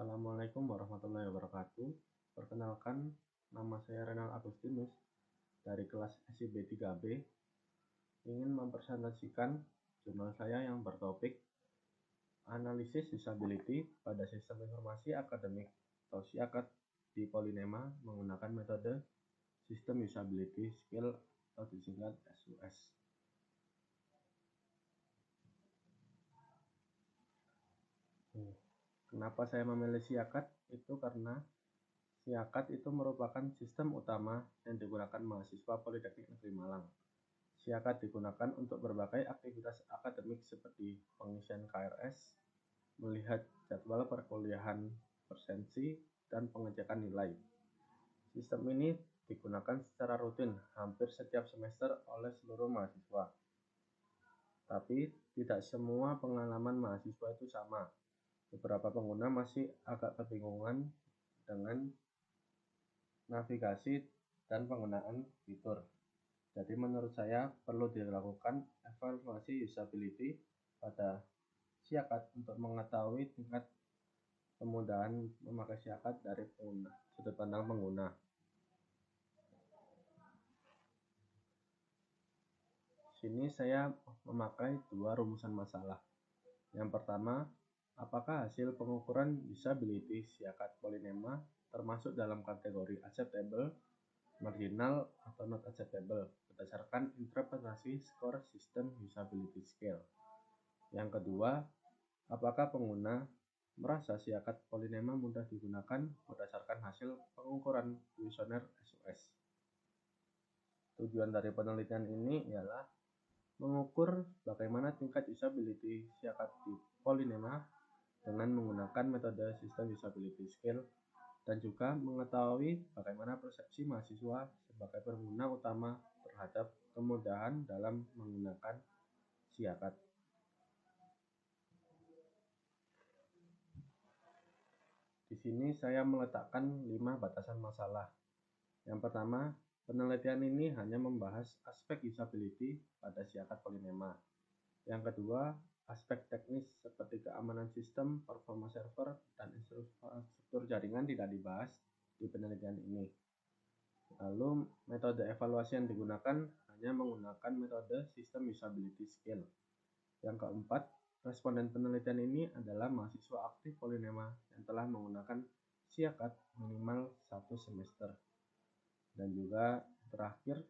Assalamualaikum warahmatullahi wabarakatuh. Perkenalkan, nama saya Renal Agustinus dari kelas SIB 3B. Ingin mempresentasikan jurnal saya yang bertopik Analisis Usability pada Sistem Informasi Akademik atau SIAKAD di Polinema menggunakan metode System Usability Scale atau disingkat SUS. Kenapa saya memilih SIAKAD? Itu karena SIAKAD itu merupakan sistem utama yang digunakan mahasiswa Politeknik Negeri Malang. SIAKAD digunakan untuk berbagai aktivitas akademik seperti pengisian KRS, melihat jadwal perkuliahan presensi, dan pengecekan nilai. Sistem ini digunakan secara rutin hampir setiap semester oleh seluruh mahasiswa. Tapi tidak semua pengalaman mahasiswa itu sama. Beberapa pengguna masih agak kebingungan dengan navigasi dan penggunaan fitur. Jadi menurut saya perlu dilakukan evaluasi usability pada SIAKAD untuk mengetahui tingkat kemudahan memakai SIAKAD dari sudut pandang pengguna. Sini saya memakai dua rumusan masalah. Yang pertama, apakah hasil pengukuran usability SIAKAD Polinema termasuk dalam kategori acceptable, marginal, atau not acceptable berdasarkan interpretasi skor System Usability Scale. Yang kedua, apakah pengguna merasa SIAKAD Polinema mudah digunakan berdasarkan hasil pengukuran kuesioner SUS. Tujuan dari penelitian ini ialah mengukur bagaimana tingkat usability SIAKAD di Polinema dengan menggunakan metode System Usability Scale dan juga mengetahui bagaimana persepsi mahasiswa sebagai pengguna utama terhadap kemudahan dalam menggunakan SIAKAD. Di sini saya meletakkan 5 batasan masalah. Yang pertama, penelitian ini hanya membahas aspek usability pada SIAKAD Polinema. Yang kedua, aspek teknis seperti keamanan sistem, performa server, dan infrastruktur jaringan tidak dibahas di penelitian ini. Lalu, metode evaluasi yang digunakan hanya menggunakan metode System Usability Scale. Yang keempat, responden penelitian ini adalah mahasiswa aktif Polinema yang telah menggunakan SIAKAD minimal 1 semester. Dan juga terakhir,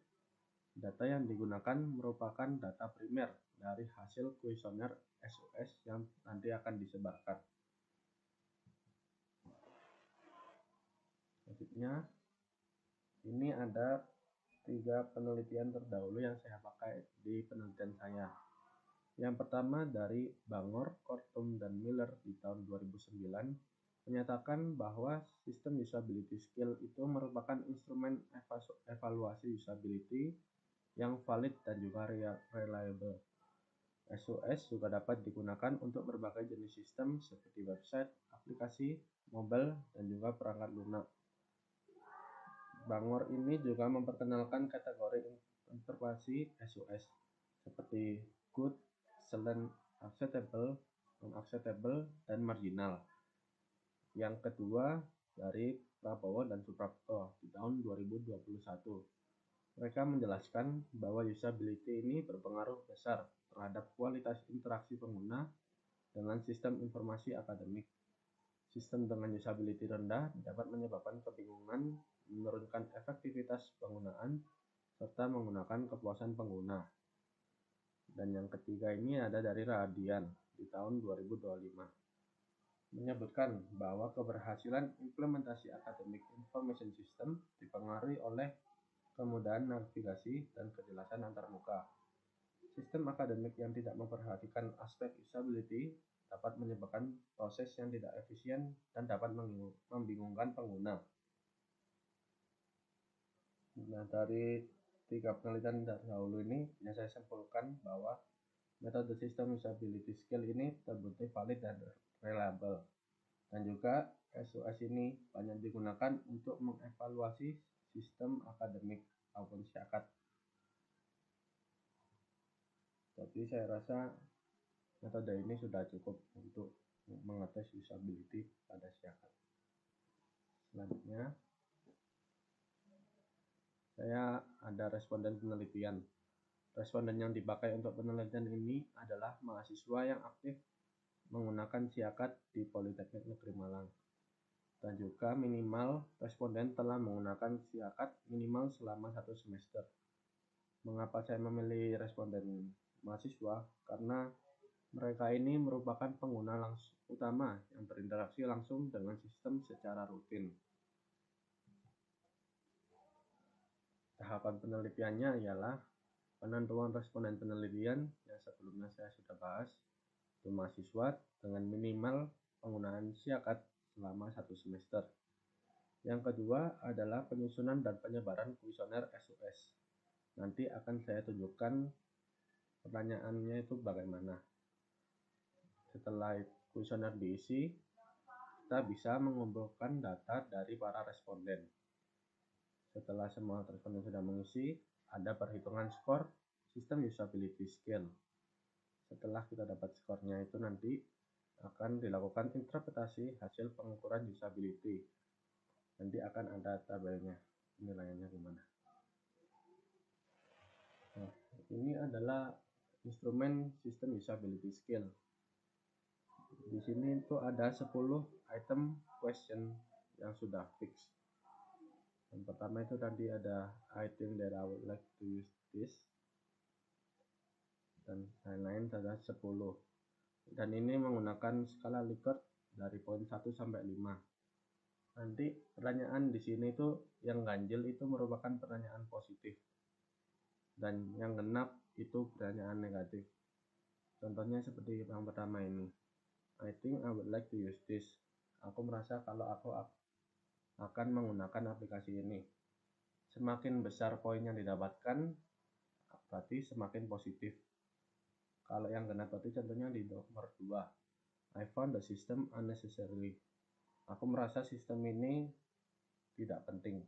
data yang digunakan merupakan data primer dari hasil kuesioner SUS yang nanti akan disebarkan. Selanjutnya, ini ada 3 penelitian terdahulu yang saya pakai di penelitian saya. Yang pertama dari Bangor, Kortum, dan Miller di tahun 2009 menyatakan bahwa sistem usability scale itu merupakan instrumen evaluasi usability yang valid dan juga reliable. SUS juga dapat digunakan untuk berbagai jenis sistem seperti website, aplikasi, mobile, dan juga perangkat lunak. Bangor ini juga memperkenalkan kategori interpretasi SUS seperti good, excellent, acceptable, unacceptable, dan marginal. Yang kedua dari Prabowo dan Suprapto di tahun 2021. Mereka menjelaskan bahwa usability ini berpengaruh besar terhadap kualitas interaksi pengguna dengan sistem informasi akademik. Sistem dengan usability rendah dapat menyebabkan kebingungan, menurunkan efektivitas penggunaan, serta menggunakan kepuasan pengguna. Dan yang ketiga ini ada dari Radian di tahun 2025. Menyebutkan bahwa keberhasilan implementasi Academic Information System dipengaruhi oleh kemudahan navigasi dan kejelasan antarmuka. Sistem akademik yang tidak memperhatikan aspek usability dapat menyebabkan proses yang tidak efisien dan dapat membingungkan pengguna. Nah, dari 3 penelitian terdahulu ini bisa saya simpulkan bahwa metode System Usability Scale ini terbukti valid dan reliable. Dan juga SUS ini banyak digunakan untuk mengevaluasi sistem akademik maupun SIAKAD. Jadi saya rasa Metode ini sudah cukup untuk mengetes usability pada Siakat. Selanjutnya, saya ada responden penelitian. Responden yang dipakai untuk penelitian ini adalah mahasiswa yang aktif menggunakan Siakat di Politeknik Negeri Malang. Dan juga minimal responden telah menggunakan Siakat minimal selama 1 semester. Mengapa saya memilih responden mahasiswa? Karena mereka ini merupakan pengguna utama yang berinteraksi langsung dengan sistem secara rutin. Tahapan penelitiannya ialah penentuan responden penelitian yang sebelumnya saya sudah bahas, itu mahasiswa dengan minimal penggunaan Siakat selama 1 semester. Yang kedua adalah penyusunan dan penyebaran kuesioner SUS. Nanti akan saya tunjukkan pertanyaannya itu bagaimana. Setelah kuesioner diisi, kita bisa mengumpulkan data dari para responden. Setelah semua responden sudah mengisi, ada perhitungan skor sistem usability scale. Setelah kita dapat skornya itu nanti akan dilakukan interpretasi hasil pengukuran usability. Nanti akan ada tabelnya, nilainya gimana. Nah, ini adalah instrumen sistem usability scale. Di sini itu ada 10 item question yang sudah fix. Yang pertama itu tadi ada I think that I would like to use this, dan lain-lain ada 10. Dan ini menggunakan skala Likert dari poin 1 sampai 5. Nanti pertanyaan di sini itu yang ganjil itu merupakan pertanyaan positif. Dan yang genap itu pertanyaan negatif. Contohnya seperti yang pertama ini. I think I would like to use this. Aku merasa kalau aku akan menggunakan aplikasi ini. Semakin besar poin yang didapatkan, berarti semakin positif. Kalau yang genap berarti contohnya di nomor 2. I found the system unnecessary. Aku merasa sistem ini tidak penting.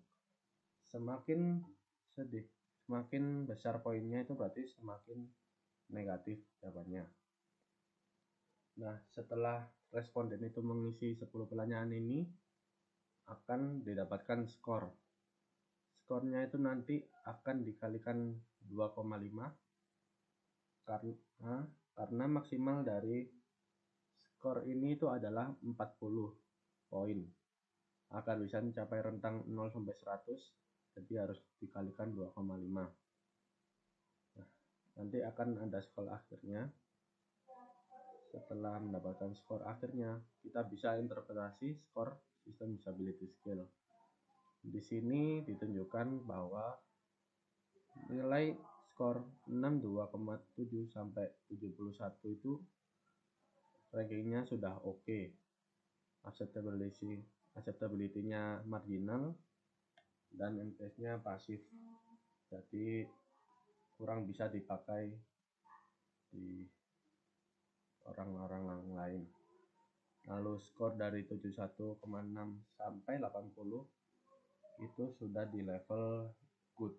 Semakin besar poinnya itu berarti semakin negatif jawabannya. Nah, setelah responden itu mengisi 10 pertanyaan ini, akan didapatkan skor. Skornya itu nanti akan dikalikan 2,5 karena maksimal dari skor ini itu adalah 40 poin. Agar bisa mencapai rentang 0 sampai 100, jadi harus dikalikan 2,5. Nah, nanti akan ada skor akhirnya. Setelah mendapatkan skor akhirnya, kita bisa interpretasi skor sistem usability scale. Di sini ditunjukkan bahwa nilai skor 62,7 sampai 71 itu rankingnya sudah oke. Acceptability-nya marginal dan NPS-nya pasif. Jadi kurang bisa dipakai di orang-orang lain. Lalu skor dari 71,6 sampai 80 itu sudah di level good,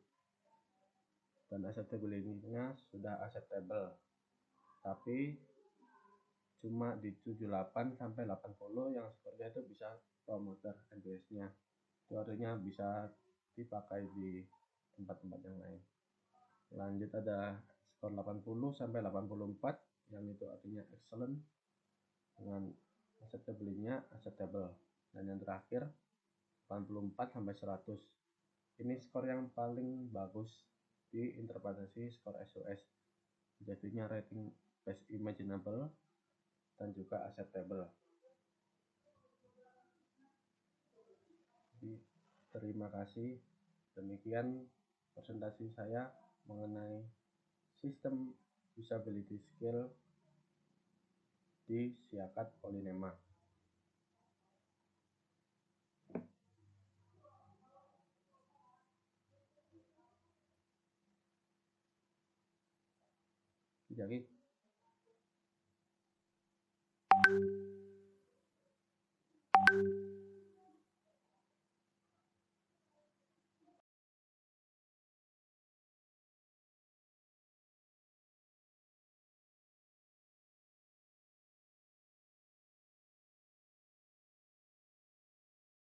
dan acceptability-nya sudah acceptable. Tapi cuma di 78 sampai 80 yang skornya itu bisa promoter NPS-nya. Itu artinya bisa dipakai di tempat-tempat yang lain. Lanjut ada skor 80 sampai 84 yang itu artinya excellent dengan acceptability-nya acceptable. Dan yang terakhir 84 sampai 100. Ini skor yang paling bagus di interpretasi skor SOS. Jadinya rating best imaginable dan juga acceptable. Jadi, terima kasih. Demikian presentasi saya mengenai sistem usability scale di Siakat Polinema. Jadi